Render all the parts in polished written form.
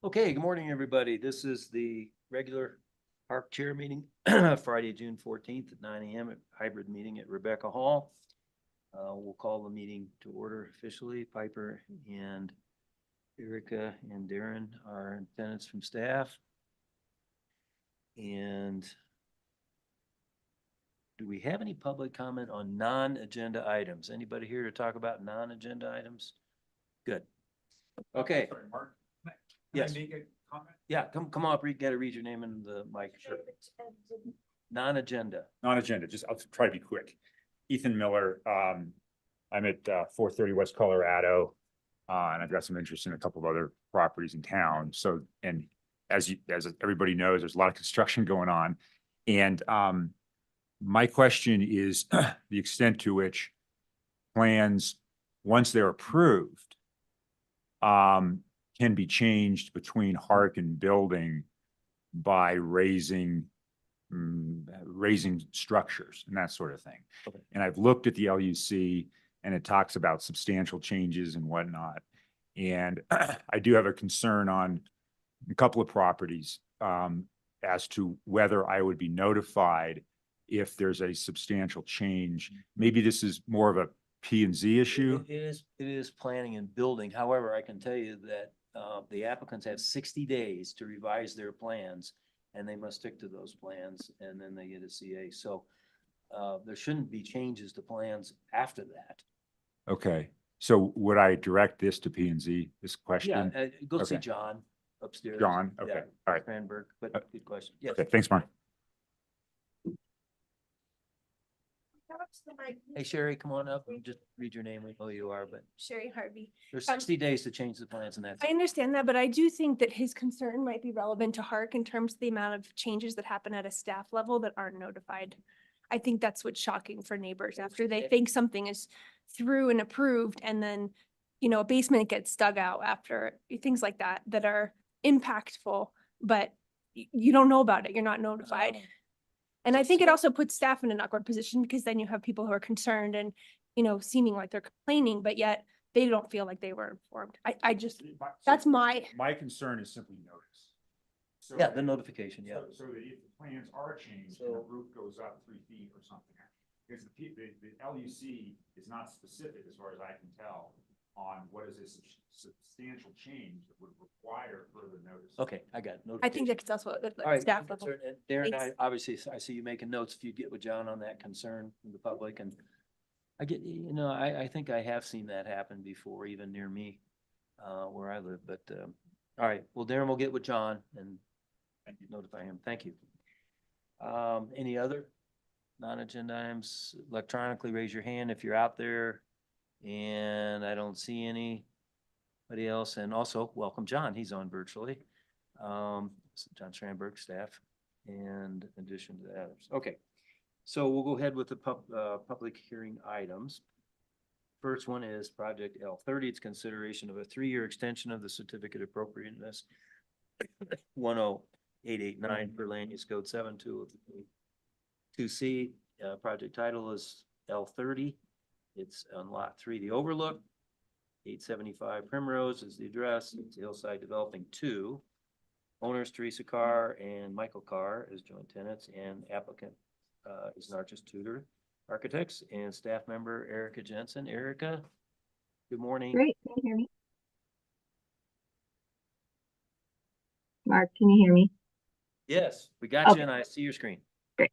Okay, good morning, everybody. This is the regular HARC chair meeting, Friday, June 14th at 9 a.m. hybrid meeting at Rebecca Hall. We'll call the meeting to order officially. Piper and Erica and Darren are in attendance from staff. And do we have any public comment on non-agenda items? Anybody here to talk about non-agenda items? Good. Okay. Sorry, Mark. Yes. Can I make a comment? Yeah, come on up. You gotta read your name in the mic. Sure. Non-agenda. Non-agenda, I'll try to be quick. Ethan Miller, I'm at 430 West Colorado, and I've got some interest in a couple of other properties in town. So, and as everybody knows, there's a lot of construction going on. And my question is the extent to which plans, once they're approved, can be changed between HARC and building by raising structures and that sort of thing. Okay. And I've looked at the LUC and it talks about substantial changes and whatnot. And I do have a concern on a couple of properties as to whether I would be notified if there's a substantial change. Maybe this is more of a P&Z issue. It is planning and building. However, I can tell you that the applicants have 60 days to revise their plans, and they must stick to those plans, and then they get a CA. So there shouldn't be changes to plans after that. Okay. So would I direct this to P&Z, this question? Yeah, go see Okay. John upstairs. John, okay, Yeah, all right. Cranberg, but good question. Yes. Okay, thanks, Mark. Hey, Sherry, come on up and just read your name. We know who you are, but Sherry Harvey. there's 60 days to change the plans, and that's I understand that, but I do think that his concern might be relevant to HARC in terms of the amount of changes that happen at a staff level that aren't notified. I think that's what's shocking for neighbors after they think something is through and approved, and then, you know, a basement gets dug out after, things like that, that are impactful, but you don't know about it. You're not notified. And I think it also puts staff in an awkward position because then you have people who are concerned and, you know, seeming like they're complaining, but yet they don't feel like they were informed. I just, that's my concern is simply notice. So yeah, the notification, yeah. So that if the plans are changed and the roof goes up 3 feet or something, because the LUC is not specific as far as I can tell on what is a substantial change that would require further notice. Okay, I got it. I think that's also at All right, staff level. and Darren, Thanks. obviously, I see you making notes. If you get with John on that concern from the public, and I get, you know, I think I have seen that happen before, even near me, where I live. But all right, well, Darren will get with John and notify him. Thank you. Any other non-agenda items? Electronically raise your hand if you're out there. And I don't see anybody else. And also welcome John. He's on virtually. John Schramberg, staff, and in addition to the others. Okay, so we'll go ahead with the public hearing items. First one is project L30. It's consideration of a 3-year extension of the certificate of appropriateness 10889 for land use code 722C. Project title is L30. It's on lot 3, the overlook. 875 Primrose is the address. It's Hillside Developing 2. Owners Teresa Carr and Michael Carr as joint tenants, and applicant is Narcissus Tudor Architects, and staff member Erica Jensen. Erica, good morning. Great, can you hear me? Mark, can you hear me? Yes, we got you, Okay. and I see your screen. Great.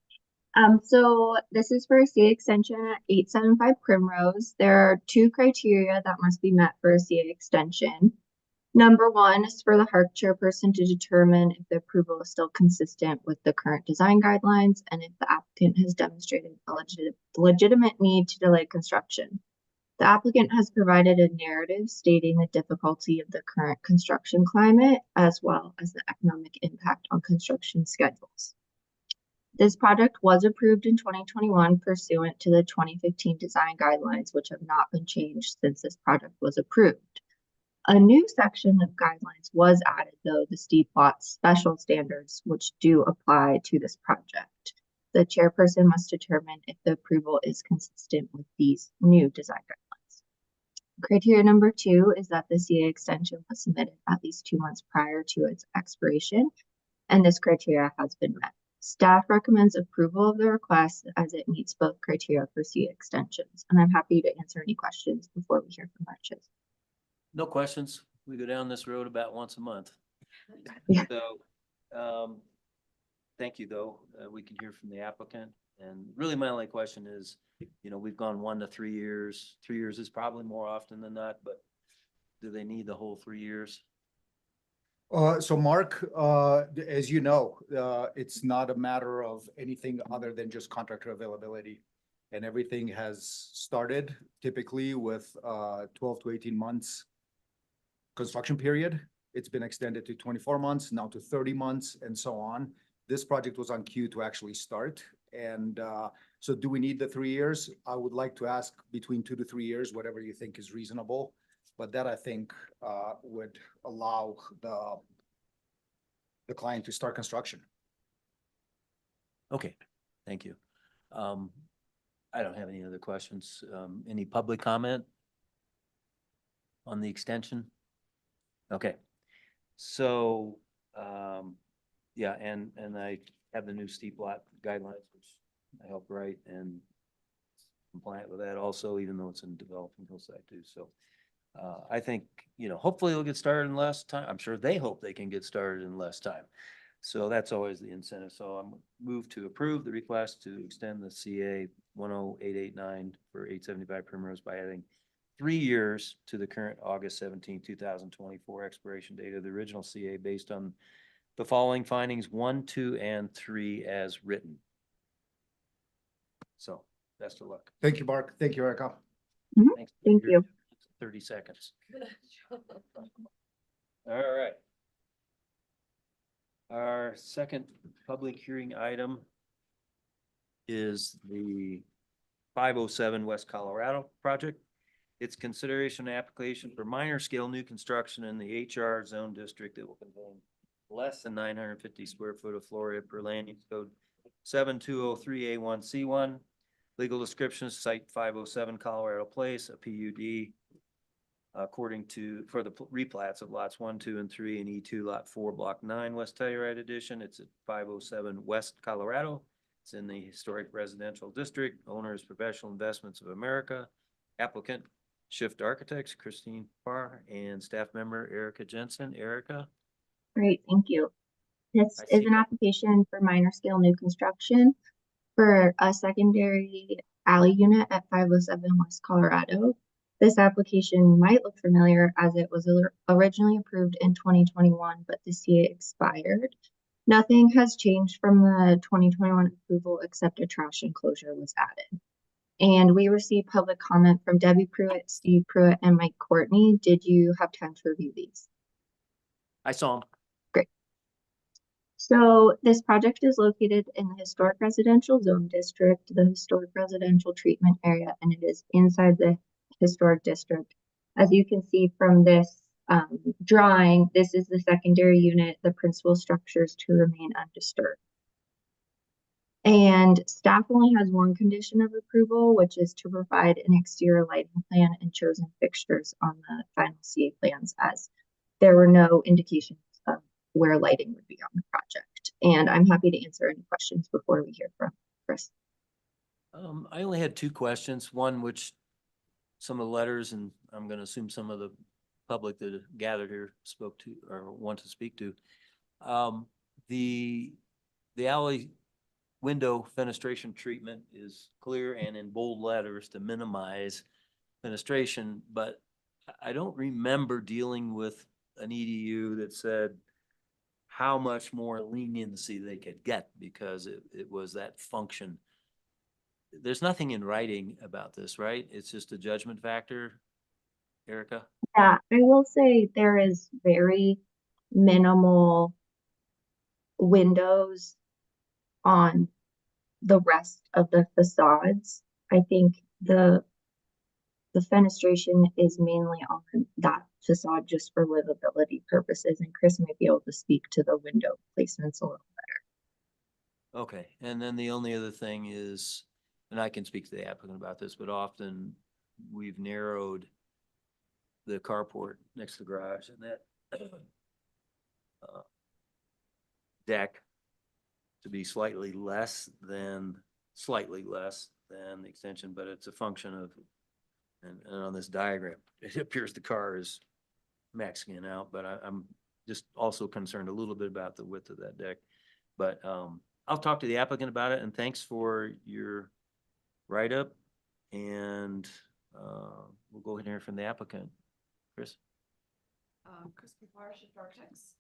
So this is for a CA extension at 875 Primrose. There are 2 criteria that must be met for a CA extension. Number 1 is for the HARC chairperson to determine if the approval is still consistent with the current design guidelines and if the applicant has demonstrated a legitimate need to delay construction. The applicant has provided a narrative stating the difficulty of the current construction climate, as well as the economic impact on construction schedules. This project was approved in 2021 pursuant to the 2015 design guidelines, which have not been changed since this project was approved. A new section of guidelines was added, though, the steep lot special standards, which do apply to this project. The chairperson must determine if the approval is consistent with these new design guidelines. Criteria number 2 is that the CA extension was submitted at least 2 months prior to its expiration, and this criteria has been met. Staff recommends approval of the request as it meets both criteria for CA extensions, and I'm happy to answer any questions before we hear from Arches. No questions. We go down this road about once a month. Yeah. So, thank you, though. We can hear from the applicant. And really my only question is, you know, we've gone 1 to 3 years. 3 years is probably more often than not, but do they need the whole 3 years? So Mark, as you know, it's not a matter of anything other than just contractor availability. And everything has started typically with 12 to 18 months construction period. It's been extended to 24 months, now to 30 months, and so on. This project was on queue to actually start. And so do we need the 3 years? I would like to ask between 2 to 3 years, whatever you think is reasonable. But that, I think, would allow the client to start construction. Okay, thank you. I don't have any other questions. Any public comment on the extension? Okay, so, yeah, and I have the new steep lot guidelines, which I helped write, and compliant with that also, even though it's in developing hillside too. So I think, you know, hopefully it'll get started in less time. I'm sure they hope they can get started in less time. So that's always the incentive. So I'm moved to approve the request to extend the CA 10889 for 875 Primrose by adding 3 years to the current August 17, 2024 expiration date of the original CA based on the following findings 1, 2, and 3 as written. So best of luck. Thank you, Mark. Thank you, Erica. Thanks. Thank you. 30 seconds. All right. Our second public hearing item is the 507 West Colorado project. It's consideration application for minor scale new construction in the HR zone district that will contain less than 950 square foot of floor area per land use code 7203A1C1. Legal description, site 507 Colorado Place, a PUD. According to, for the replats of lots 1, 2, and 3 and E2 lot 4, block 9, West Telluride edition. It's at 507 West Colorado. It's in the historic residential district. Owner is Professional Investments of America. Applicant, Shift Architects, Christine Parr, and staff member Erica Jensen. Erica? Great, thank you. This I is see an that. application for minor scale new construction for a secondary alley unit at 507 West Colorado. This application might look familiar as it was originally approved in 2021, but the CA expired. Nothing has changed from the 2021 approval except a trash enclosure was added. And we received public comment from Debbie Pruitt, Steve Pruitt, and Mike Courtney. Did you have time to review these? I saw him. So this project is located in the historic residential zone district, the historic residential treatment area, and it is inside the historic district. As you can see from this drawing, this is the secondary unit, the principal structures to remain undisturbed. And staff only has one condition of approval, which is to provide an exterior lighting plan and chosen fixtures on the final CA plans, as there were no indications of where lighting would be on the project. And I'm happy to answer any questions before we hear from Chris. I only had 2 questions. One, which some of the letters, and I'm going to assume some of the public that gathered here spoke to or want to speak to. The alley window fenestration treatment is clear and in bold letters to minimize fenestration, but I don't remember dealing with an EDU that said how much more leniency they could get because it was that function. There's nothing in writing about this, right? It's just a judgment factor, Erica? Yeah, I will say there is very minimal windows on the rest of the facades. I think the fenestration is mainly on that facade just for livability purposes, and Chris might be able to speak to the window placements a little. Okay, and then the only other thing is, and I can speak to the applicant about this, but often we've narrowed the carport next to the garage and that deck to be slightly less than the extension, but it's a function of, and on this diagram, it appears the car is maxing it out, but I'm just also concerned a little bit about the width of that deck. But, I'll talk to the applicant about it, and thanks for your write-up. And, we'll go ahead and hear from the applicant. Chris? Chris Pavlar, Shift Architects.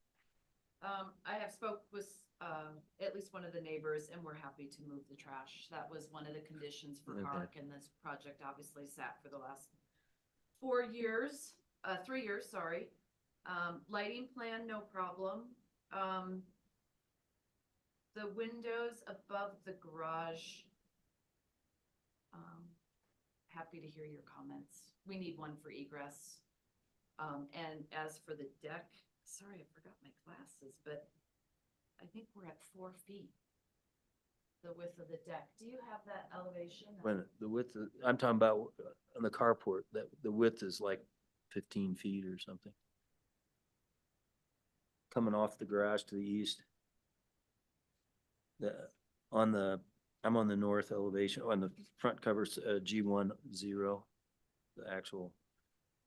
I have spoke with, at least one of the neighbors, and we're happy to move the trash. That was one of the conditions for Okay. HARC, and this project obviously sat for the last 4 years, 3 years, sorry. Lighting plan, no problem. The windows above the garage, happy to hear your comments. We need one for egress. And as for the deck, sorry, I forgot my glasses, but I think we're at 4 feet. The width of the deck. Do you have that elevation? When the width, I'm talking about on the carport, that the width is like 15 feet or something. Coming off the garage to the east. I'm on the north elevation, on the front covers, G10, the actual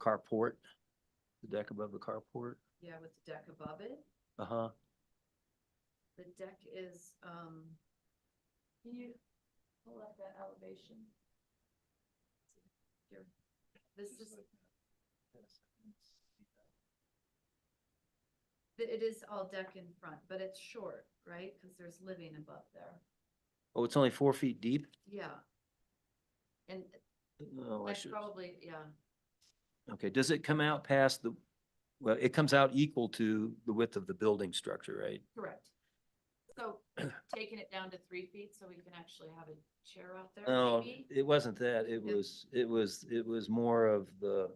carport, the deck above the carport. Yeah, with the deck above it. Uh-huh. The deck is, can you pull up that elevation? Here, this is, it is all deck in front, but it's short, right? Because there's living above there. Oh, it's only 4 feet deep? Yeah. And Oh, I that's should. probably, yeah, Okay, does it come out past the, well, it comes out equal to the width of the building structure, right? correct. So taking it down to 3 feet so we can actually have a chair out there, No, maybe? it wasn't that. It Yeah. was more of the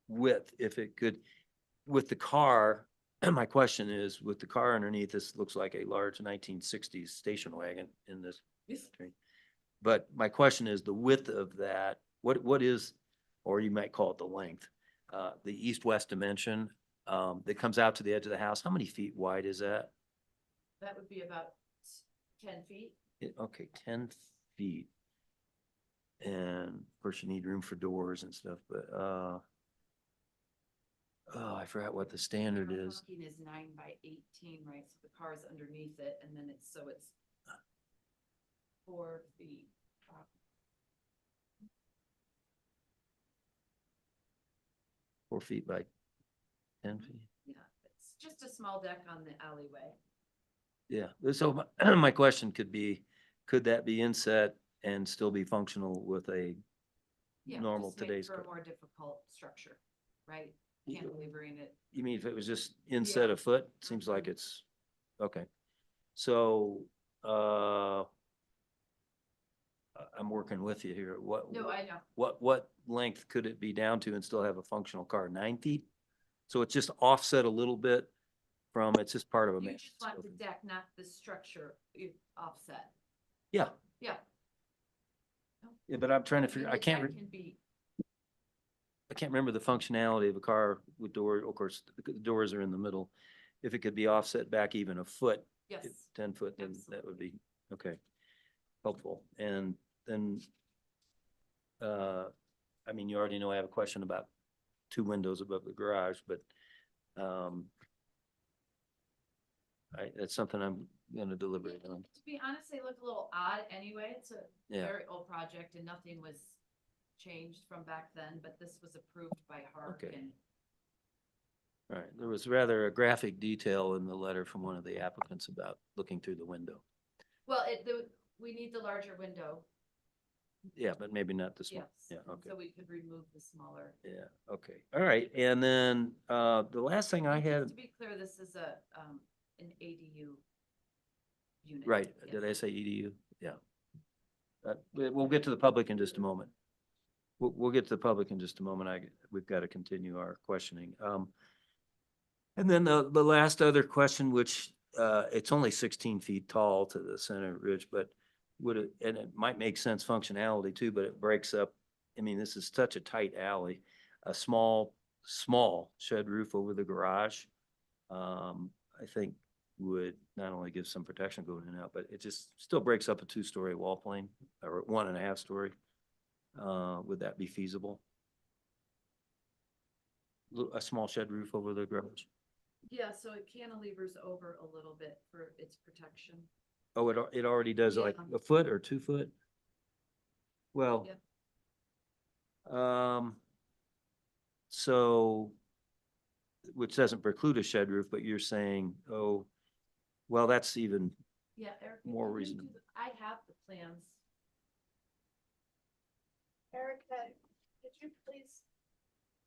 width, if it could, with the car, my question is, with the car underneath, this looks like a large 1960s station wagon in this. Yes. But my question is the width of that, what is, or you might call it the length, the east-west dimension, that comes out to the edge of the house, how many feet wide is that? That would be about 10 feet. Okay, 10 feet. And of course you need room for doors and stuff, but, oh, I forgot what the standard Our is. parking is 9 by 18, right? So the car's underneath it, and then it's 4 feet. 4 feet by 10 feet. Yeah, it's just a small deck on the alleyway. Yeah, so my question could be, could that be inset and still be functional with a Yeah, normal just make today's for a car? more difficult structure, right? Yeah. Cantilevering it. You mean if it was just inset Yeah. a foot? Seems like Mhm. it's, okay. So, I'm working with you here. No, I know. What length could it be down to and still have a functional car? 9 feet? So it's just offset a little bit from, it's just part of a You mansion. just want the deck, not the structure offset. Yeah, Yeah. yeah, but I'm trying to I mean, figure, the deck can be, I can't remember the functionality of a car with door, of course, the doors are in the middle. If it could be offset back even a foot, yes. 10 foot, then that would be, okay, helpful. And then, I mean, you already know I have a question about 2 windows above the garage, but, that's something I'm gonna deliberate on. To be honest, they look a little odd anyway. It's a Yeah. very old project and nothing was changed from back then, but this was approved by HARC Okay. and All right, there was rather a graphic detail in the letter from one of the applicants about looking through the window. well, we need the larger window. Yeah, but maybe not the small. Yes. Yeah, and okay. So we could remove the smaller. Yeah, okay. All right, and then, the last thing I And had. just to be clear, this is an ADU unit. Right, Yes. did I say EDU? Yeah. We'll get to the public in just a moment. We'll get to the public in just a moment. We've got to continue our questioning. And then the last other question, which, it's only 16 feet tall to the center ridge, but and it might make sense functionality too, but it breaks up. I mean, this is such a tight alley, a small shed roof over the garage. I think would not only give some protection going in and out, but it just still breaks up a 2-story wall plane or 1.5 story. Would that be feasible? A small shed roof over the garage? Yeah, so it cantilevers over a little bit for its protection. Oh, it already does like Yeah. a foot or 2 foot? Well. Yep. So, which doesn't preclude a shed roof, but you're saying, oh, well, that's even, Yeah, Erica. More can you do reasonable. I have the plans. Erica, could you please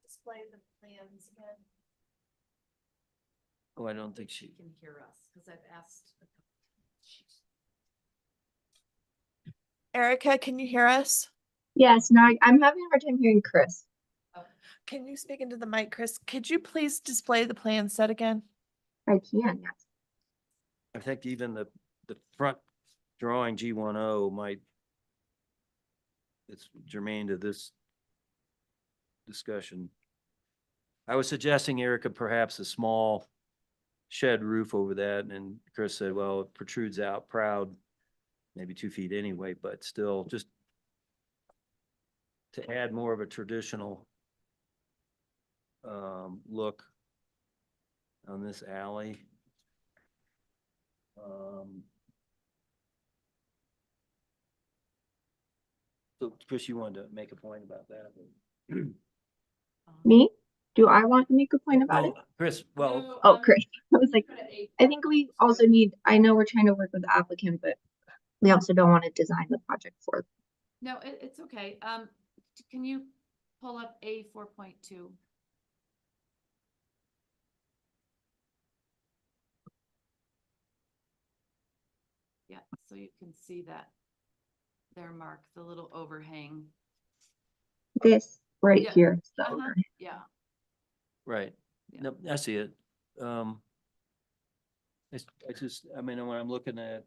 display the plans again? oh, I don't think she, Can hear us, because I've asked. She's- Erica, can you hear us? Yes, no, I'm having a hard time hearing Chris. Can you speak into the mic, Chris? Could you please display the plan set again? I can, yes. I think even the front drawing G10 might, it's germane to this discussion. I was suggesting, Erica, perhaps a small shed roof over that, and Chris said, well, it protrudes out proud, maybe 2 feet anyway, but still just to add more of a traditional look on this alley. So Chris, you wanted to make a point about that? Me? Do I want to make a point about it? Well, Chris, well, No, Oh, Chris, I was like, put an A I think we also need, I know we're trying to work with the applicant, but we also don't want to design the project for them. No, it's okay. Can you pull up A 4.2? Yeah, so you can see that there, Mark, the little overhang. This right Yeah. here is the Uh-huh, overhang. yeah. right. Yeah. No, I see it. I just, I mean, when I'm looking at,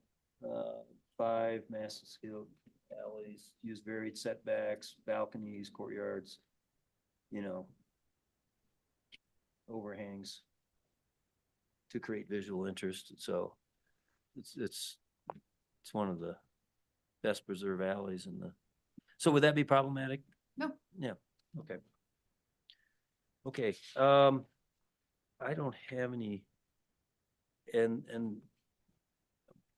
5 massive scale alleys, use varied setbacks, balconies, courtyards, you know, overhangs to create visual interest. So it's one of the best preserved alleys in the, so would that be problematic? No. Yeah, okay. Okay, I don't have any, and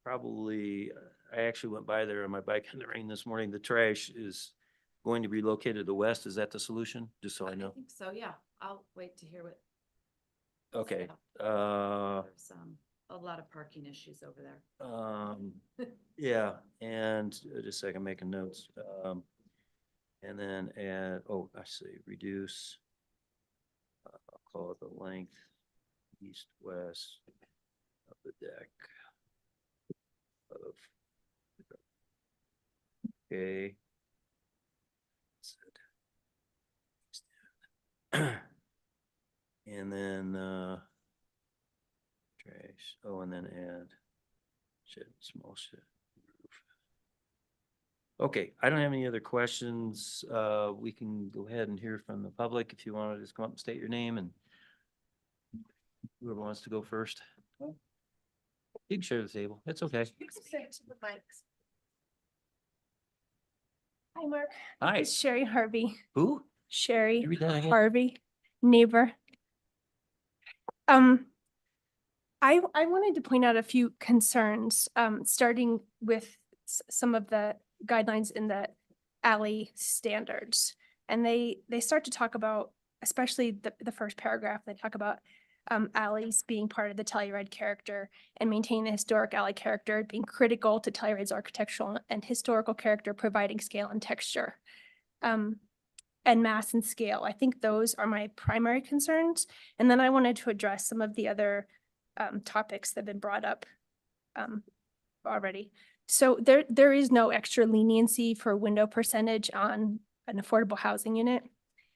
probably, I actually went by there on my bike in the rain this morning. The trash is going to be located to the west. Is that the solution? Just so I know. think so, yeah. I'll wait to hear what. Okay, There's a lot of parking issues over there. yeah, and just a second, making notes. And then add, oh, I see, reduce. I'll call it the length, east, west of the deck. Of. Okay. And then, trash, oh, and then add shed, small shed. Roof. Okay, I don't have any other questions. We can go ahead and hear from the public if you want to just come up and state your name and whoever wants to go first. You can share the table. It's okay. You can speak to the mics. Hi, Mark. Hi, It's Sherry Harvey. who? Sherry Can you read that again? Harvey, neighbor. I wanted to point out a few concerns, starting with some of the guidelines in the alley standards. And they start to talk about, especially the first paragraph, they talk about alleys being part of the Telluride character and maintaining the historic alley character, being critical to Telluride's architectural and historical character, providing scale and texture. And mass and scale. I think those are my primary concerns. And then I wanted to address some of the other topics that have been brought up already. So there is no extra leniency for window percentage on an affordable housing unit.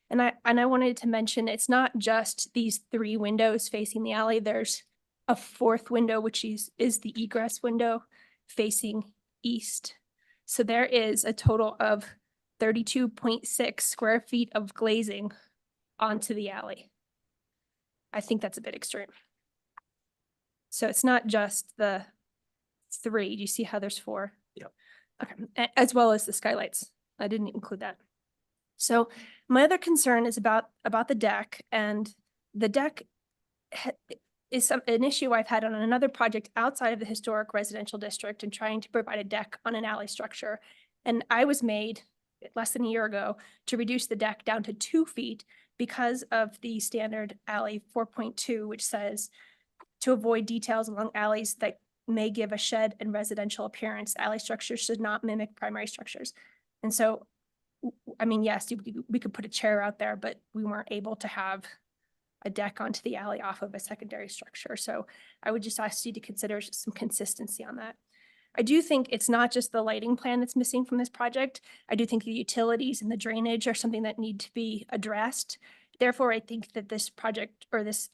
And I wanted to mention, it's not just these 3 windows facing the alley. There's a 4th window, which is the egress window facing east. So there is a total of 32.6 square feet of glazing onto the alley. I think that's a bit extreme. So it's not just the 3. Do you see how there's 4? Yep. Okay, as well as the skylights. I didn't include that. So my other concern is about the deck, and the deck is an issue I've had on another project outside of the historic residential district and trying to provide a deck on an alley structure. And I was made less than a year ago to reduce the deck down to 2 feet because of the standard alley 4.2, which says to avoid details along alleys that may give a shed and residential appearance, alley structures should not mimic primary structures. And so, I mean, yes, we could put a chair out there, but we weren't able to have a deck onto the alley off of a secondary structure. So I would just ask you to consider some consistency on that. I do think it's not just the lighting plan that's missing from this project. I do think the utilities and the drainage are something that need to be addressed. Therefore, I think that this project or this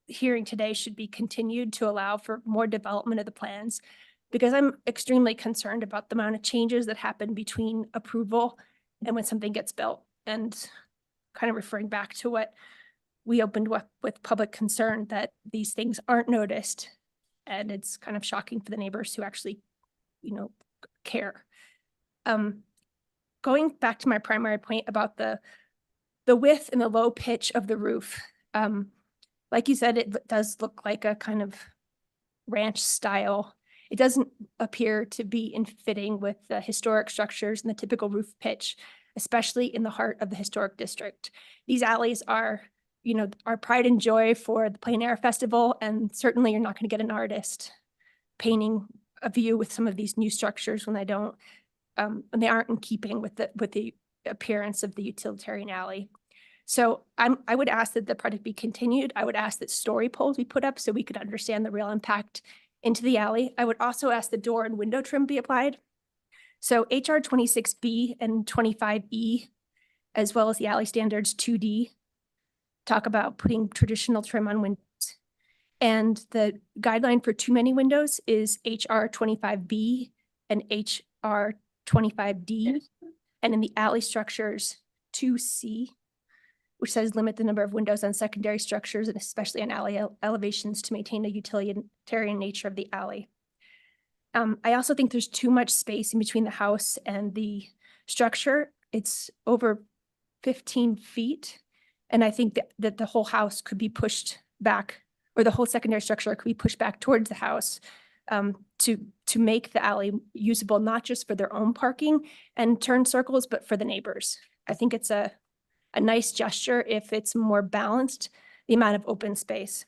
hearing today should be continued to allow for more development of the plans, because I'm extremely concerned about the amount of changes that happen between approval and when something gets built. And kind of referring back to what we opened with public concern, that these things aren't noticed. And it's kind of shocking for the neighbors who actually, care. Going back to my primary point about the width and the low pitch of the roof. Like you said, it does look like a kind of ranch style. It doesn't appear to be in fitting with the historic structures and the typical roof pitch, especially in the heart of the historic district. These alleys are, our pride and joy for the Plein Air Festival, and certainly you're not going to get an artist painting a view with some of these new structures when they aren't in keeping with the appearance of the utilitarian alley. So I would ask that the project be continued. I would ask that story poles be put up so we could understand the real impact into the alley. I would also ask the door and window trim be applied. So HR 26B and 25E, as well as the alley standards 2D, talk about putting traditional trim on windows. And the guideline for too many windows is HR 25B and HR 25D. And in the alley structures 2C, which says limit the number of windows on secondary structures and especially on alley elevations to maintain the utilitarian nature of the alley. I also think there's too much space in between the house and the structure. It's over 15 feet. And I think that the whole house could be pushed back, or the whole secondary structure could be pushed back towards the house to make the alley usable, not just for their own parking and turn circles, but for the neighbors. I think it's a nice gesture if it's more balanced, the amount of open space.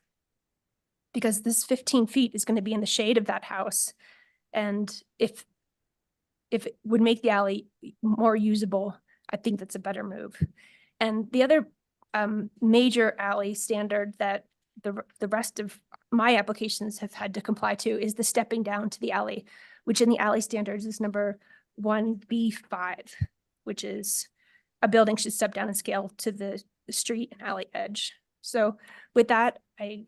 Because this 15 feet is going to be in the shade of that house. And if it would make the alley more usable, I think that's a better move. And the other major alley standard that the rest of my applications have had to comply to is the stepping down to the alley, which in the alley standards is number 1B5, which is a building should step down and scale to the street and alley edge. So with that, I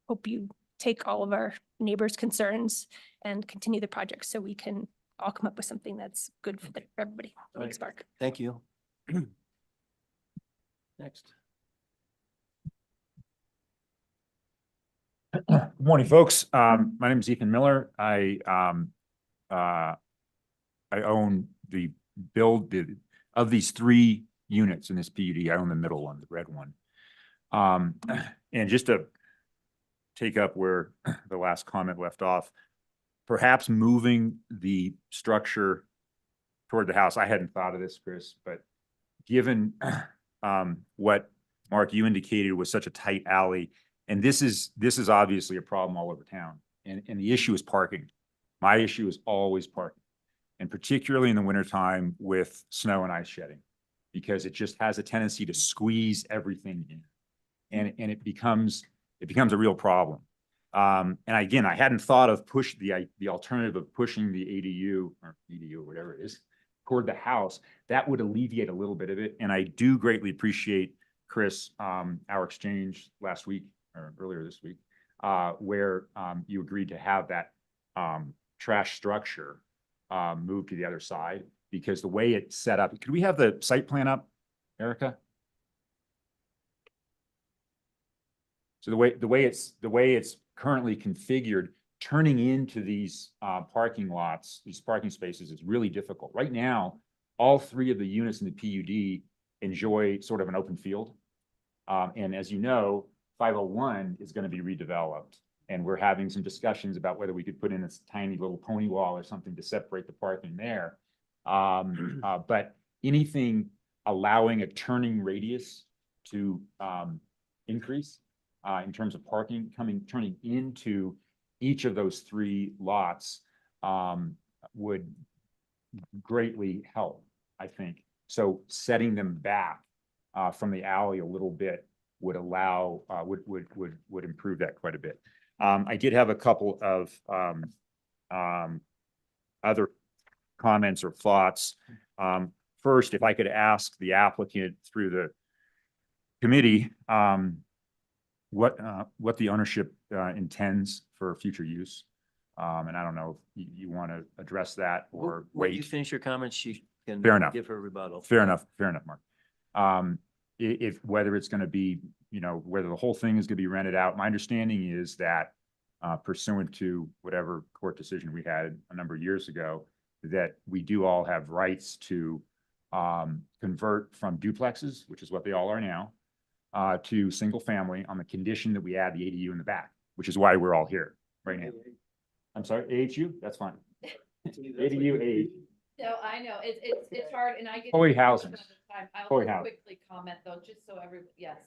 hope you take all of our neighbors' concerns and continue the project so we can all come up with something that's good for everybody. All Thanks, right. Mark. Thank you. Next. Good morning, folks. My name is Ethan Miller. I own the of these 3 units in this PUD. I own the middle one, the red one. And just to take up where the last comment left off, perhaps moving the structure toward the house. I hadn't thought of this, Chris, but given what Mark, you indicated was such a tight alley, and this is obviously a problem all over town. And the issue is parking. My issue is always parking, and particularly in the wintertime with snow and ice shedding, because it just has a tendency to squeeze everything in. And it becomes a real problem. And again, I hadn't thought of the alternative of pushing the ADU or EDU, whatever it is, toward the house. That would alleviate a little bit of it. And I do greatly appreciate, Chris, our exchange last week or earlier this week, where you agreed to have that trash structure moved to the other side, because the way it's set up, could we have the site plan up, Erica? So the way it's currently configured, turning into these parking lots, these parking spaces is really difficult. Right now, all three of the units in the PUD enjoy sort of an open field. And as you know, 501 is going to be redeveloped. And we're having some discussions about whether we could put in this tiny little pony wall or something to separate the parking there. But anything allowing a turning radius to increase in terms of parking turning into each of those three lots would greatly help, I think. So setting them back from the alley a little bit would allow, would improve that quite a bit. I did have a couple of other comments or thoughts. First, if I could ask the applicant through the committee, what the ownership intends for future use. And I don't know if you want to address that or When you wait. finish your comments, she can Fair enough. give her rebuttal. Fair enough, Mark. If whether it's going to be, whether the whole thing is going to be rented out, my understanding is that pursuant to whatever court decision we had a number of years ago, that we do all have rights to convert from duplexes, which is what they all are now, to single family on the condition that we add the ADU in the back, which is why we're all here right now. I'm sorry, AHU? That's fine. ADU, AHU. No, I know, it's hard, and I get. Holy housing. I'll Holy just housing. quickly comment though, just so yes.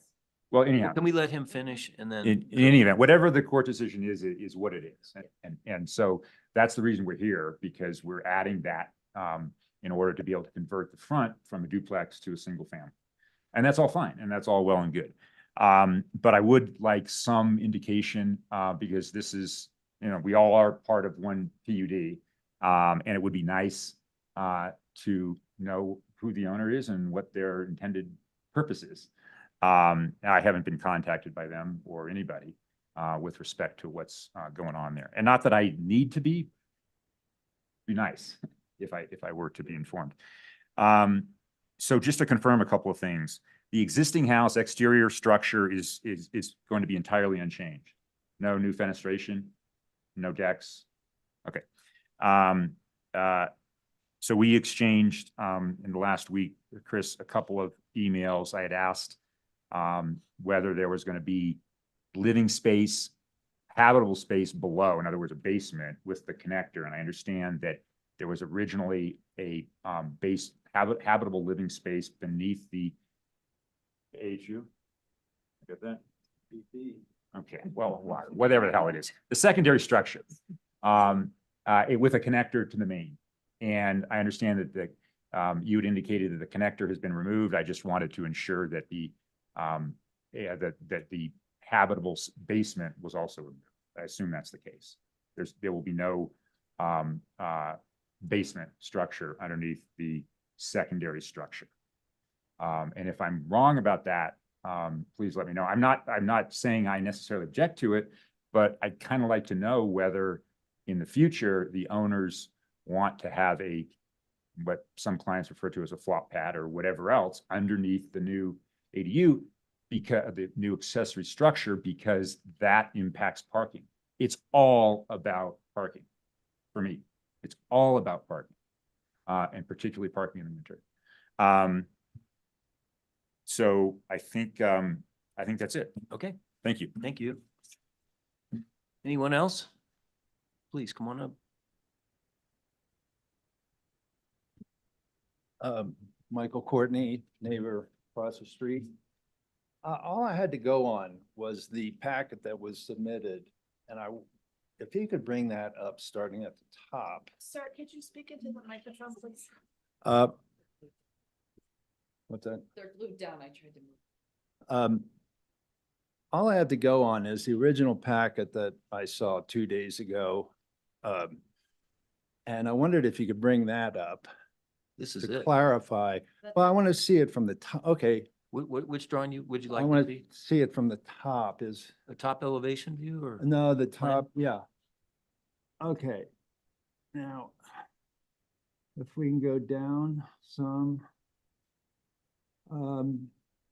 Well, anyhow. Can we let him finish and then? In any event, whatever the court decision is what it is. And so that's the reason we're here, because we're adding that in order to be able to convert the front from a duplex to a single family. And that's all fine. And that's all well and good. But I would like some indication because this is, we all are part of one PUD. And it would be nice to know who the owner is and what their intended purpose is. I haven't been contacted by them or anybody with respect to what's going on there. And not that I need to be nice if I were to be informed. So just to confirm a couple of things, the existing house exterior structure is going to be entirely unchanged. No new fenestration, no decks. Okay. So we exchanged in the last week, Chris, a couple of emails. I had asked whether there was going to be living space, habitable space below, in other words, a basement with the connector. And I understand that there was originally a habitable living space beneath the AHU. Get that? Okay, well, whatever the hell it is. The secondary structure with a connector to the main. And I understand that you had indicated that the connector has been removed. I just wanted to ensure that the habitable basement was also removed. I assume that's the case. There will be no basement structure underneath the secondary structure. And if I'm wrong about that, please let me know. I'm not saying I necessarily object to it, but I'd kind of like to know whether in the future the owners want to have what some clients refer to as a flop pad or whatever else underneath the new ADU, because the new accessory structure, because that impacts parking. It's all about parking for me. It's all about parking, and particularly parking in the winter. So I think that's it. Okay, Thank you. thank you. Anyone else? Please come on up. Michael Courtney, neighbor across the street. All I had to go on was the packet that was submitted, and if you could bring that up, starting at the top. Sir, could you speak into the microphone, please? What's that? They're glued down, I tried to move. all I have to go on is the original packet that I saw 2 days ago. And I wondered if you could bring that up This is to it. clarify. That's Well, I it. want to see it from the top. Okay, Which drawing would you I like to want to see? see it from the top is, A top elevation view or? no, the Plan? top, yeah. Okay, now, if we can go down some. Wait a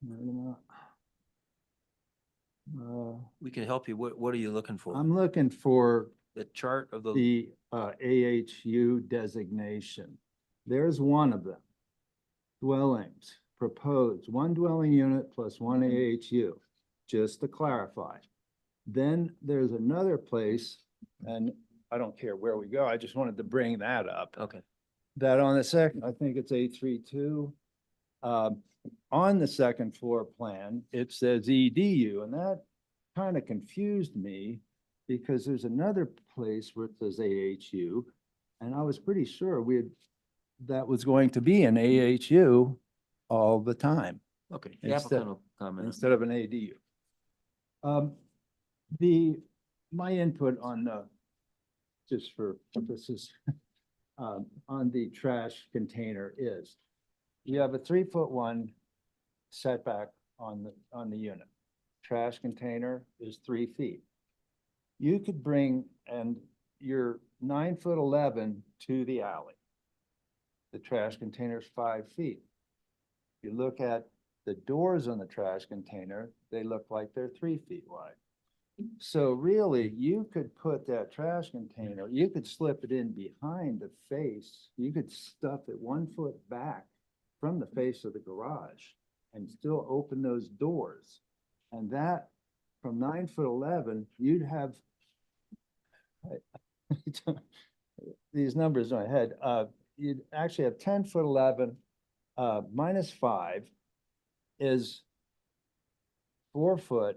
minute. We can help you. What are you looking for? I'm looking for The chart of the, the AHU designation. There's one of them. Dwellings, proposed, one dwelling unit plus one AHU, just to clarify. Then there's another place, and I don't care where we go, I just wanted to bring that up. okay. That on the second, I think it's 832. On the second floor plan, it says EDU, and that kind of confused me because there's another place where it says AHU, and I was pretty sure that was going to be an AHU all the time Okay. The Instead- applicant will comment. on instead of an ADU. My input on just for purposes, on the trash container is, you have a 3-foot setback on the unit. Trash container is 3 feet. You could bring, and you're 9'11" to the alley. The trash container is 5 feet. You look at the doors on the trash container, they look like they're 3 feet wide. So really, you could put that trash container, you could slip it in behind the face, you could stuff it 1 foot back from the face of the garage and still open those doors. And that, from 9'11", you'd have these numbers in my head, you'd actually have 10'11", minus 5 is 4'11",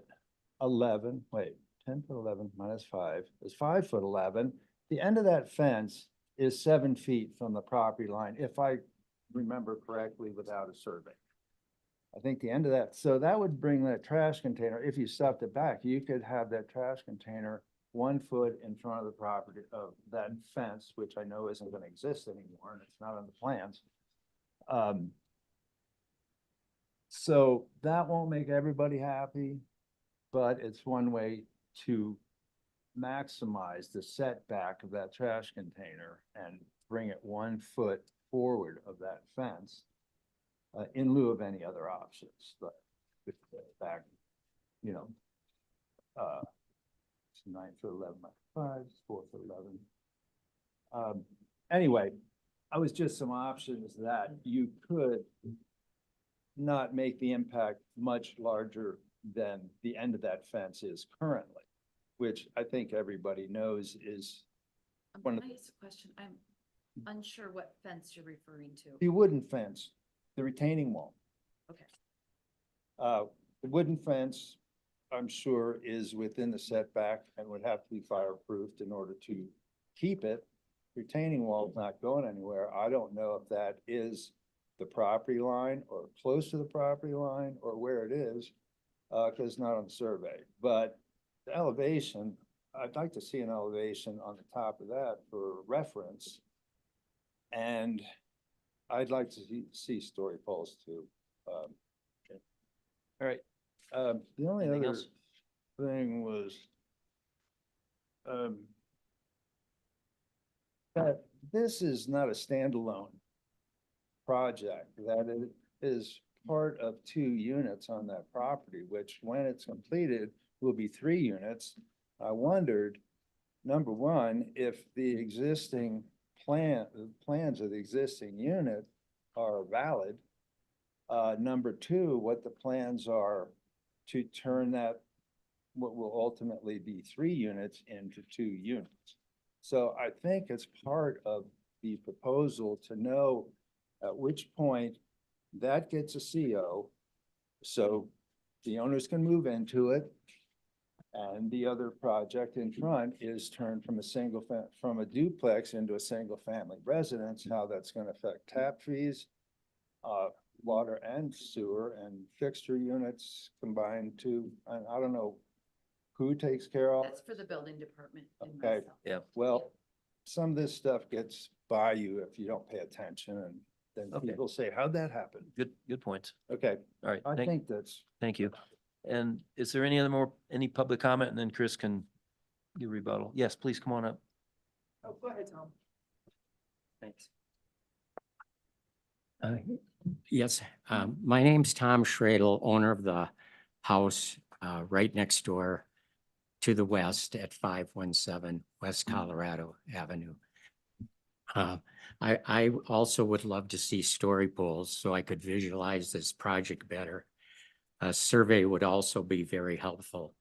wait, 10'11" minus 5 is 5'11". The end of that fence is 7 feet from the property line, if I remember correctly without a survey. I think the end of that, so that would bring that trash container, if you stuffed it back, you could have that trash container 1 foot in front of the property of that fence, which I know isn't gonna exist anymore, and it's not on the plans. So that won't make everybody happy, but it's one way to maximize the setback of that trash container and bring it 1 foot forward of that fence, in lieu of any other options, but with the back, you know, it's 9'11" by 5, it's 4'11". Anyway, I was just some options that you could not make the impact much larger than the end of that fence is currently, which I think everybody knows is one Can of I ask a question? I'm unsure what fence you're referring to. the wooden fence, the retaining wall. Okay. The wooden fence, I'm sure, is within the setback and would have to be fireproofed in order to keep it. Retaining wall is not going anywhere. I don't know if that is the property line or close to the property line or where it is, because it's not on the survey. But the elevation, I'd like to see an elevation on the top of that for reference. And I'd like to see story poles too. All right, the only Anything other else? thing was that this is not a standalone project, that it is part of 2 units on that property, which when it's completed will be 3 units. I wondered, number one, if the existing plans of the existing unit are valid. Number 2, what the plans are to turn that, what will ultimately be 3 units into 2 units. So I think it's part of the proposal to know at which point that gets a CO. So the owners can move into it. And the other project in front is turned from from a duplex into a single family residence, how that's gonna affect tap fees. water and sewer and fixture units combined too. I don't know who takes care of. That's for the building department and Okay. myself. Yeah. Well, some of this stuff gets by you if you don't pay attention and then Okay. people say, how'd that happen? Good points. Okay, All right. I think that's. Thank you. And is there any public comment? And then Chris can give rebuttal. Yes, please come on up. Oh, go ahead, Tom. Thanks. Yes, my name's Tom Schradel, owner of the house right next door to the west at 517 West Colorado Avenue. I also would love to see story poles so I could visualize this project better. A survey would also be very helpful.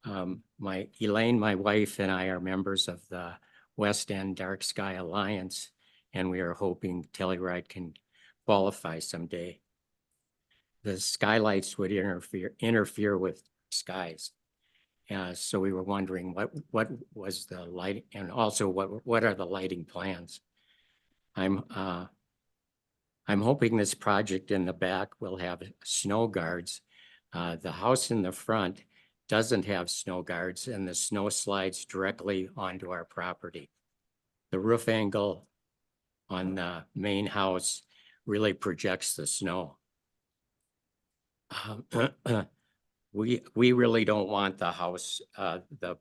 Elaine, my wife, and I are members of the West End Dark Sky Alliance, and we are hoping Telluride can qualify someday. The skylights would interfere with skies. So we were wondering what was the light, and also what are the lighting plans? I'm hoping this project in the back will have snow guards. The house in the front doesn't have snow guards, and the snow slides directly onto our property. The roof angle on the main house really projects the snow. We really don't want the house, the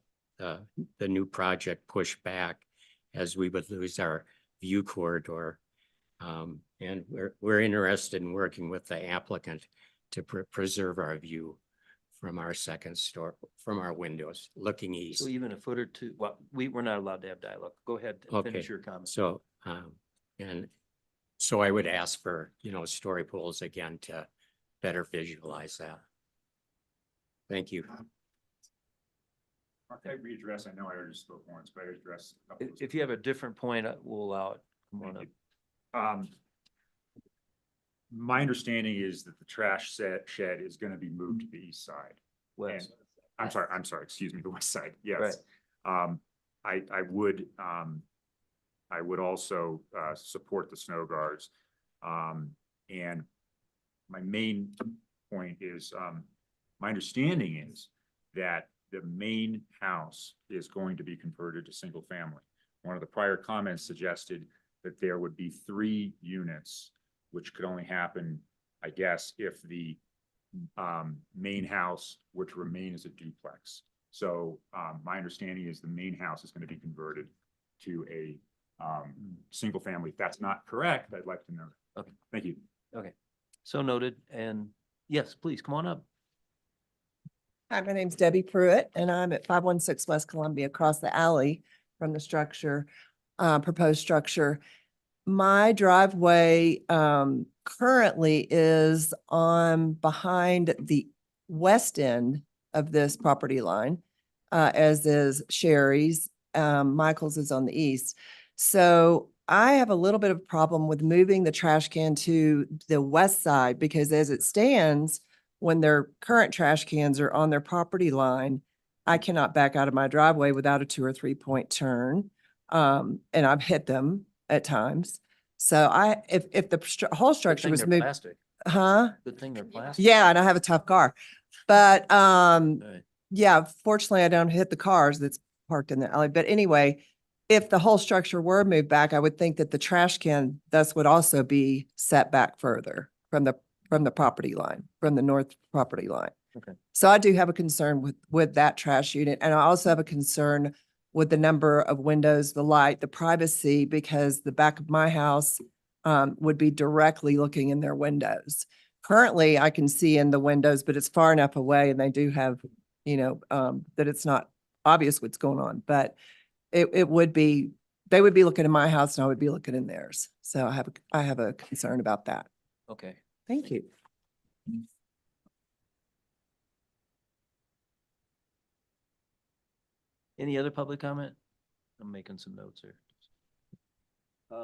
new project pushed back, as we would lose our view corridor. And we're interested in working with the applicant to preserve our view from our second story, from our windows looking east. So even a foot or two, well, we're not allowed to have dialogue. Go ahead and finish Okay. your comment. So, and so I would ask for, story poles again to better visualize that. Thank you. Mark, I readdress, I know I already spoke once, but I address. If you have a different point, we'll allow it. Come on up. My understanding is that the trash shed is gonna be moved to the east side. Wes. I'm sorry, excuse me, the west side, yes. I would also support the snow guards. And my main point is, my understanding is that the main house is going to be converted to single family. One of the prior comments suggested that there would be 3 units, which could only happen, I guess, if the main house were to remain as a duplex. So my understanding is the main house is going to be converted to a single family. If that's not correct, I'd like to know. Okay. Thank you. Okay. So noted. And yes, please come on up. Hi, my name's Debbie Pruitt, and I'm at 516 West Columbia, across the alley from the structure, proposed structure. My driveway currently is on behind the west end of this property line, as is Sherry's. Michael's is on the east. So I have a little bit of a problem with moving the trash can to the west side, because as it stands, when their current trash cans are on their property line, I cannot back out of my driveway without a 2 or 3 point turn. And I've hit them at times. So if the whole Good structure thing was they're moved, plastic. huh? Good thing they're plastic. Yeah, and I have a tough car. But, Right. yeah, fortunately I don't hit the cars that's parked in the alley. But anyway, if the whole structure were moved back, I would think that the trash can thus would also be set back further from the property line, from the north property line. Okay. So I do have a concern with that trash unit. And I also have a concern with the number of windows, the light, the privacy, because the back of my house would be directly looking in their windows. Currently, I can see in the windows, but it's far enough away, and they do have, that it's not obvious what's going on. But it would be, they would be looking in my house and I would be looking in theirs. So I have a concern about that. Okay. Thank you. Any other public comment? I'm making some notes here. You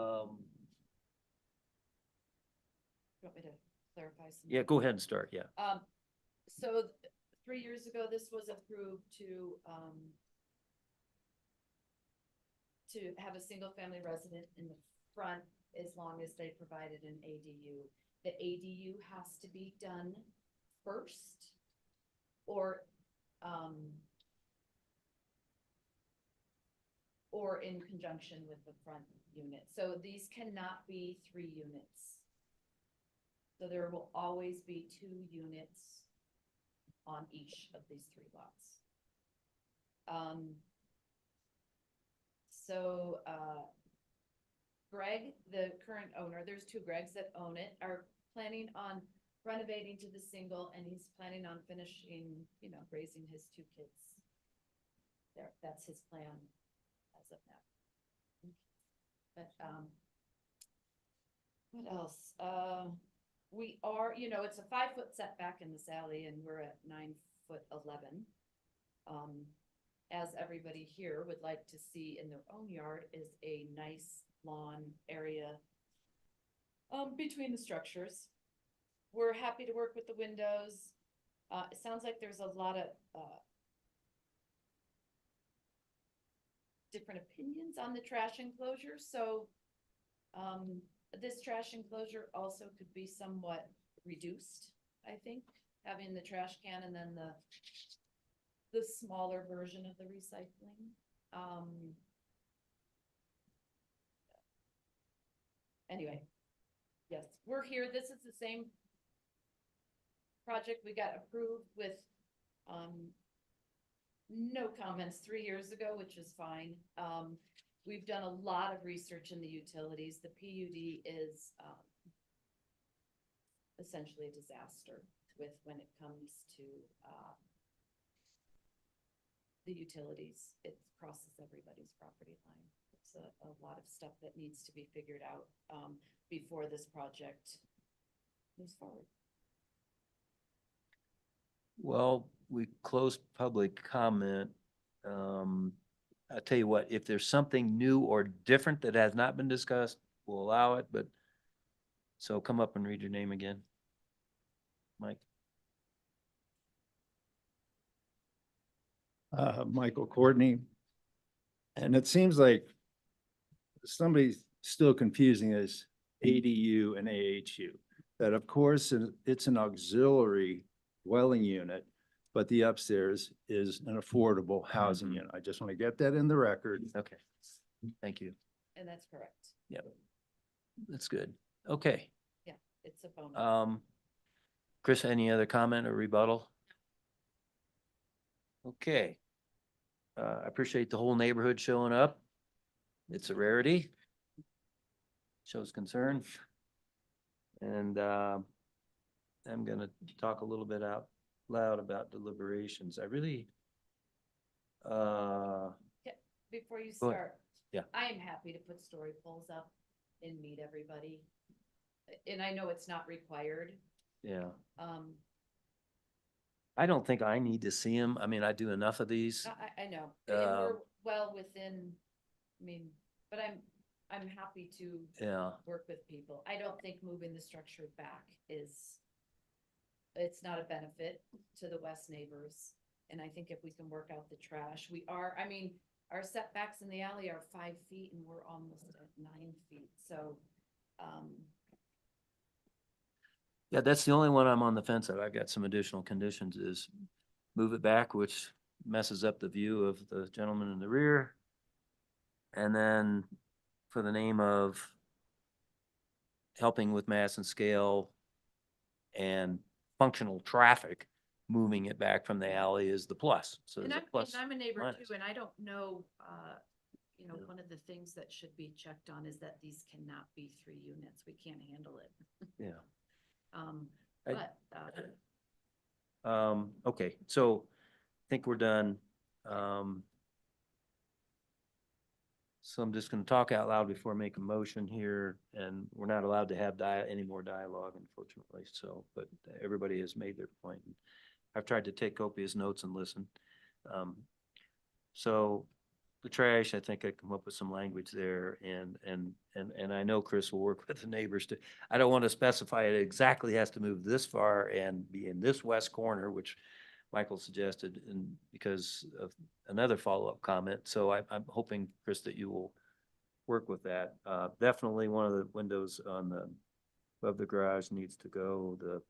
want me to clarify some? Yeah, go ahead and start. Yeah. So 3 years ago, this was approved to have a single family resident in the front as long as they provided an ADU. the ADU has to be done first um, or in conjunction with the front unit. So these cannot be 3 units. So there will always be 2 units on each of these 3 lots. Greg, the current owner, there's 2 Gregs that own it, are planning on renovating to the single, and he's planning on finishing, you know, raising his 2 kids. There, that's his plan as of now. But, what else? We are, you know, it's a 5-foot setback in this alley, and we're at 9'11". As everybody here would like to see in their own yard is a nice lawn area between the structures. We're happy to work with the windows. It sounds like there's a lot of different opinions on the trash enclosure, so this trash enclosure also could be somewhat reduced, I think, having the trash can and then the smaller version of the recycling. Anyway, yes, we're here. This is the same project we got approved with no comments 3 years ago, which is fine. We've done a lot of research in the utilities. The PUD is essentially a disaster when it comes to the utilities. It crosses everybody's property line. It's a lot of stuff that needs to be figured out before this project moves forward. Well, we closed public comment. I'll tell you what, if there's something new or different that has not been discussed, we'll allow it, but so come up and read your name again. Mike. Michael Courtney. And it seems like somebody's still confusing this ADU and AHU. That of course, it's an auxiliary dwelling unit, but the upstairs is an affordable housing unit. I just want to get that in the record. Okay, thank you. And that's correct. Yep, that's good. Okay. It's a bonus. Chris, any other comment or rebuttal? Okay. I appreciate the whole neighborhood showing up. It's a rarity. Shows concern. And I'm gonna talk a little bit out loud about deliberations. I really Before you Go ahead. start. Yeah. I am happy to put story polls up and meet everybody. And I know it's not required. yeah, I don't think I need to see them. I mean, I do enough of these. I know, and we're well within, I mean, but I'm happy to Yeah, work with people. I don't think moving the structure back it's not a benefit to the west neighbors. And I think if we can work out the trash, I mean, our setbacks in the alley are 5 feet and we're almost at 9 feet, so, yeah, that's the only one I'm on the fence of. I've got some additional conditions is move it back, which messes up the view of the gentleman in the rear. And then for the name of helping with mass and scale and functional traffic, moving it back from the alley is the plus. So and there's a plus. I'm a neighbor minus. too, and I don't know, you know, Yeah. one of the things that should be checked on is that these cannot be 3 units. We can't handle it. Yeah. I- But, Okay, so I think we're done. So I'm just gonna talk out loud before I make a motion here, and we're not allowed to have any more dialogue, unfortunately, so, but everybody has made their point. I've tried to take copious notes and listen. So the trash, I think I come up with some language there, and I know Chris will work with the neighbors to, I don't want to specify it exactly has to move this far and be in this west corner, which Michael suggested, and because of another follow-up comment. So I'm hoping, Chris, that you will work with that. Definitely one of the windows on the above the garage needs to go, the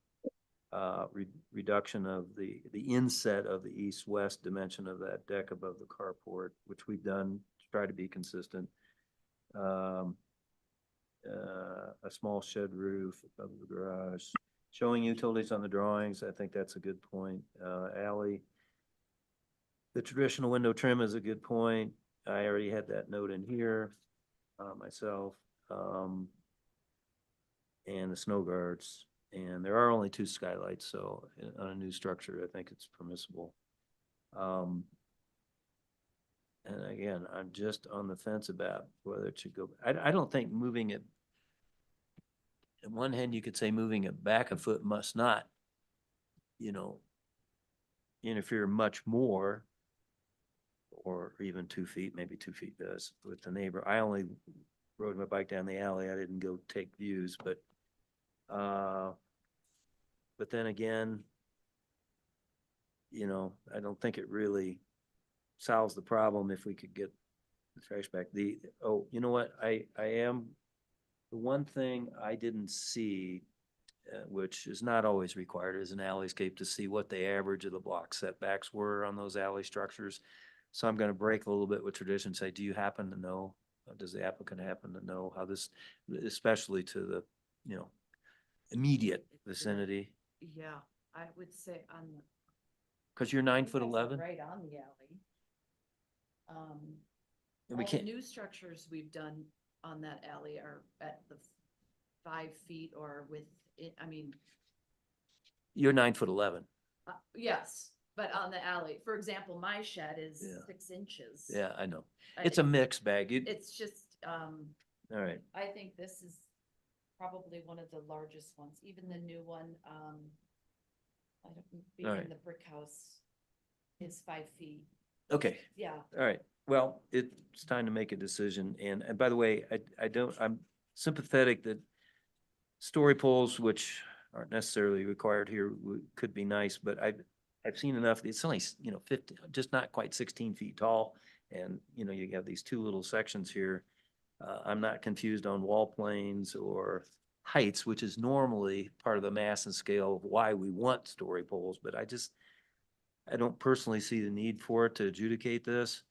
reduction of the inset of the east-west dimension of that deck above the carport, which we've done to try to be consistent. A small shed roof above the garage, showing utilities on the drawings. I think that's a good point. Alley. The traditional window trim is a good point. I already had that note in here, myself. And the snow guards, and there are only 2 skylights, so on a new structure, I think it's permissible. And again, I'm just on the fence about whether it should go, I don't think moving it, on one hand, you could say moving it back a foot must not, interfere much more, or even 2 feet, maybe 2 feet does with the neighbor. I only rode my bike down the alley. I didn't go take views, but then again, I don't think it really solves the problem if we could get the trash back. You know what? The one thing I didn't see, which is not always required, is an alleyscape to see what the average of the block setbacks were on those alley structures. So I'm going to break a little bit with tradition, say, do you happen to know? Does the applicant happen to know how this, especially to the, immediate vicinity? Yeah, I would say on. Because you're I 9'11". think that's right on the alley. And we All the can't, new structures we've done on that alley are at the 5 feet or with it, I mean, you're 9'11". yes, but on the alley, for example, my shed is Yeah. 6 inches. Yeah, I know. I- It's a mixed bag. It's just, All right. I think this is probably one of the largest ones, even the new one, I don't, being Alright. in the brick house is 5 feet. Okay. Yeah, All right. Well, it's time to make a decision. And by the way, I'm sympathetic that story poles, which aren't necessarily required here, could be nice, but I've seen enough. It's only, 50, just not quite 16 feet tall. And, you have these 2 little sections here. I'm not confused on wall planes or heights, which is normally part of the mass and scale of why we want story poles, but I don't personally see the need for it to adjudicate this.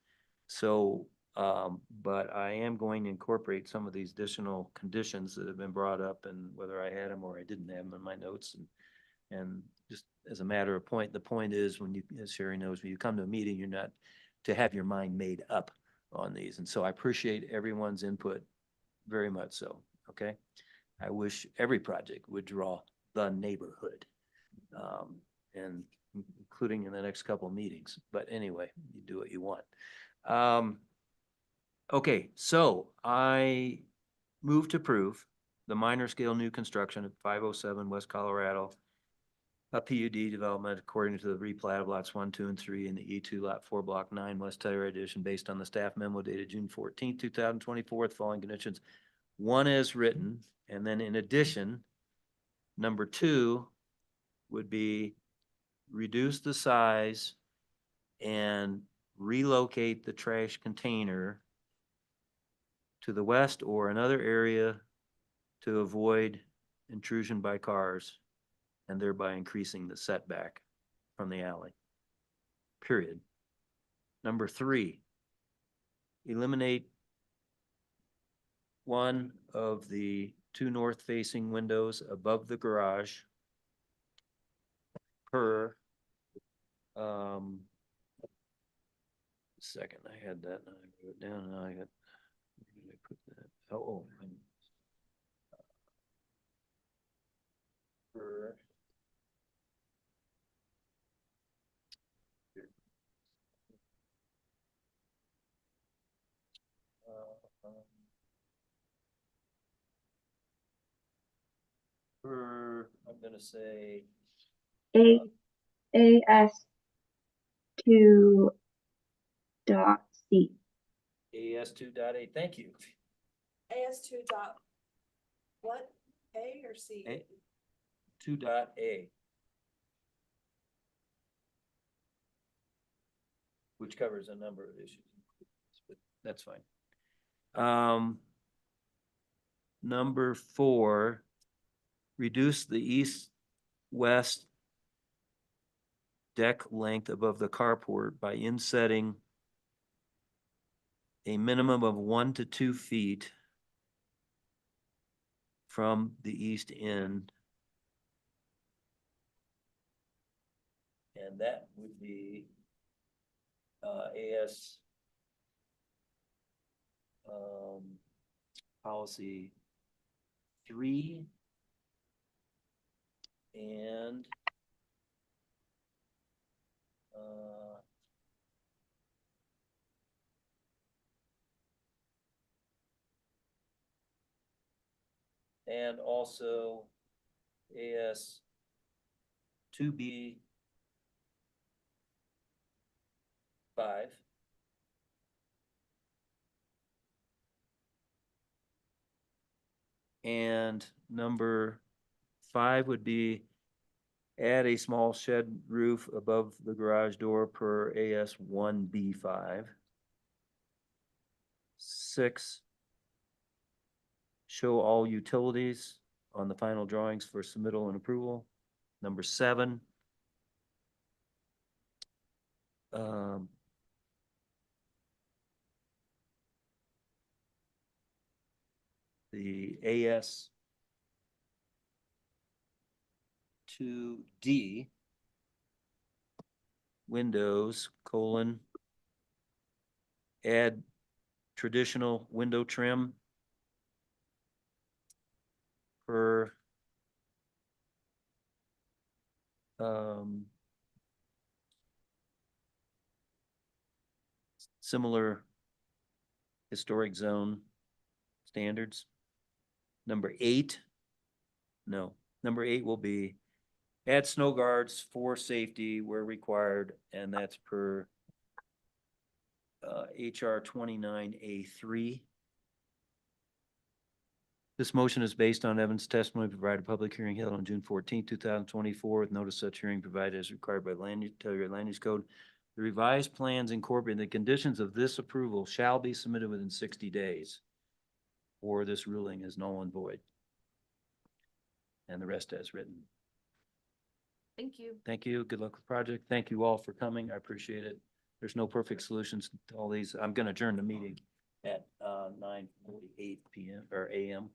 So, but I am going to incorporate some of these additional conditions that have been brought up, and whether I had them or I didn't have them in my notes, and just as a matter of point, the point is, when you, as Sherry knows, when you come to a meeting, you're not to have your mind made up on these. And so I appreciate everyone's input very much so. Okay. I wish every project would draw the neighborhood, and including in the next couple of meetings. But anyway, you do what you want. Okay, so I move to approve the minor scale new construction at 507 West Colorado, a PUD development according to the replat of lots 1, 2, and 3 in the E2 Lot 4, Block 9, West Telluride Edition, based on the staff memo dated June 14th, 2024, with following conditions. 1 as written, and then in addition, number 2 would be reduce the size and relocate the trash container to the west or another area to avoid intrusion by cars, and thereby increasing the setback from the alley. Period. Number 3, eliminate one of the 2 north-facing windows above the garage per, second, I had that, and I wrote it down, and now I got, where did I put that? Per. I'm gonna say, AS2.C. AS2.8, thank you. AS2 dot, what, A or C? 2.A. Which covers a number of issues, but that's fine. Number 4, reduce the east-west deck length above the carport by insetting a minimum of 1 to 2 feet from the east end. And that would be AS policy 3 and also AS 2B 5. And number 5 would be add a small shed roof above the garage door per AS 1B5. 6, show all utilities on the final drawings for submittal and approval. Number 7, the AS 2D windows, add traditional window trim per similar historic zone standards. Number 8 will be add snow guards for safety where required, and that's per HR 29A3. This motion is based on Evan's testimony provided public hearing held on June 14, 2024, with notice such hearing provided as required by Telluride Land Use Code. The revised plans incorporating the conditions of this approval shall be submitted within 60 days, or this ruling is null and void. And the rest as written. Thank you. Thank you. Good luck with the project. Thank you all for coming. I appreciate it. There's no perfect solutions to all these. I'm going to adjourn the meeting at 9:48 p.m. or a.m.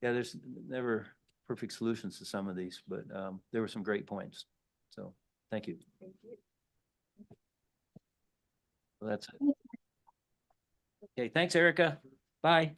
Yeah, there's never perfect solutions to some of these, but there were some great points. So thank you. Thank you. Well, that's it. Okay, thanks, Erica. Bye.